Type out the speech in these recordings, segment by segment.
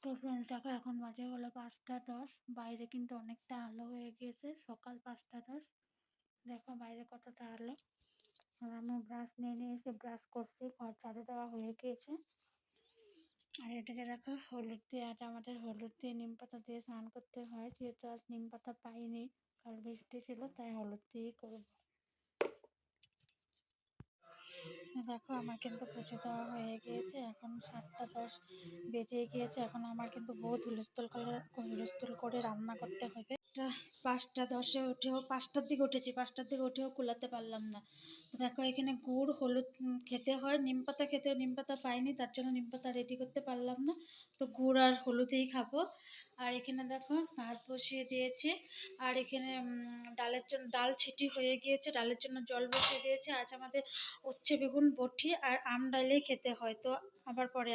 তো ফ্রেন্ডস দেখো এখন বাজে হলো 5টা 10। বাইরে কিন্তু অনেকটা আলো হয়ে গিয়েছে, সকাল 5টা 10। দেখো বাইরে কতটা আলো। আর আমি ব্রাশ নিয়ে নিয়েছি, ব্রাশ করছি, ঘর ঝাড়ু দেওয়া হয়ে গিয়েছে। আর এটাকে দেখো হলুদ দিয়ে, আজ আমাদের হলুদ দিয়ে নিম পাতা দিয়ে স্নান করতে হয়, যেহেতু আজ নিম পাতা পাইনি, কাল বৃষ্টি ছিল, তাই হলুদ দিয়েই করবো। দেখো আমার কিন্তু পুজো দেওয়া হয়ে গিয়েছে, এখন 7টা 10 বেজে গিয়েছে। এখন আমার কিন্তু বহুত হুলস্থুল করে রান্না করতে হবে। 5টা 10-এ উঠেও, 5টার দিকে উঠেছি, 5টার দিকে উঠেও কুলাতে পারলাম না। তো দেখো এখানে গুড় হলুদ খেতে হয়, নিম পাতা খেতে, নিম পাতা পাইনি, তার জন্য নিম পাতা রেডি করতে পারলাম না, তো গুড় আর হলুদেই খাবো। আর এখানে দেখো ভাত বসিয়ে দিয়েছি, আর এখানে ডালের জন্য ডাল ছিটি হয়ে গিয়েছে, ডালের জন্য জল বসিয়ে দিয়েছে। আজ আমাদের উচ্ছে বেগুন বটি আর আম ডালেই খেতে হয়, তো আবার পরে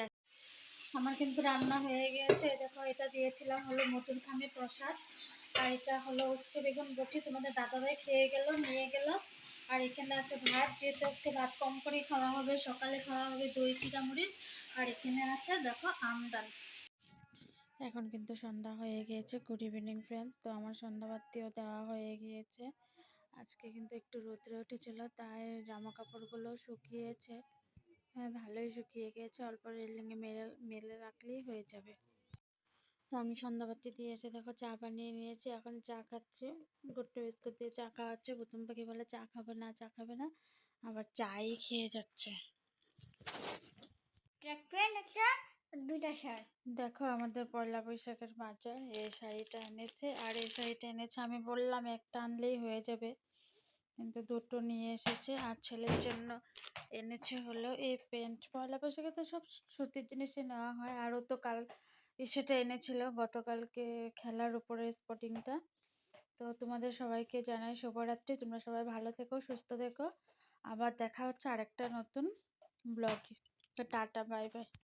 আমার কিন্তু রান্না হয়ে গিয়েছে। দেখো এটা দিয়েছিলাম হলো মটন খামে প্রসাদ, আর এটা হলো উচ্ছে বেগুন বটি, তোমাদের দাদাভাই খেয়ে গেল, নিয়ে গেল। আর এখানে আছে ভাত, যেহেতু আজকে ভাত কম করেই খাওয়া হবে, সকালে খাওয়া হবে দই চিড়ামুড়ি। আর এখানে আছে দেখো আম ডাল। এখন কিন্তু সন্ধ্যা হয়ে গিয়েছে। Good evening friends. তো আমার সন্ধ্যাবাতিও দেওয়া হয়ে গিয়েছে। আজকে কিন্তু একটু রোদ্রে উঠেছিল, তাই জামা কাপড়গুলো শুকিয়েছে। হ্যাঁ, ভালোই শুকিয়ে গিয়েছে, অল্প রেলিংয়ে মেলে রাখলেই হয়ে যাবে। তো আমি সন্ধ্যাবাতি দিয়ে এসে দেখো চা বানিয়ে নিয়েছি, এখন চা খাচ্ছি। গুড্ডু বিস্কুট দিয়ে চা খাওয়াচ্ছে। প্রথম পাখি বলে চা খাবে না, চা খাবে না, আবার চাই খেয়ে যাচ্ছে। দেখো আমাদের পয়লা বৈশাখের বাজার, এই শাড়িটা এনেছে আর এই শাড়িটা এনেছে। আমি বললাম একটা আনলেই হয়ে যাবে, কিন্তু দুটো নিয়ে এসেছে। আর ছেলের জন্য এনেছে হলো এই প্যান্ট। পয়লা বৈশাখে তো সব সুতির জিনিসই নেওয়া হয়। আরও তো কাল সেটা এনেছিল গতকালকে খেলার উপরে স্পটিংটা। তো তোমাদের সবাইকে জানাই শুভরাত্রি। তোমরা সবাই ভালো থেকো, সুস্থ থেকো। আবার দেখা হচ্ছে আরেকটা নতুন ব্লগে। তো টাটা, বাই বাই।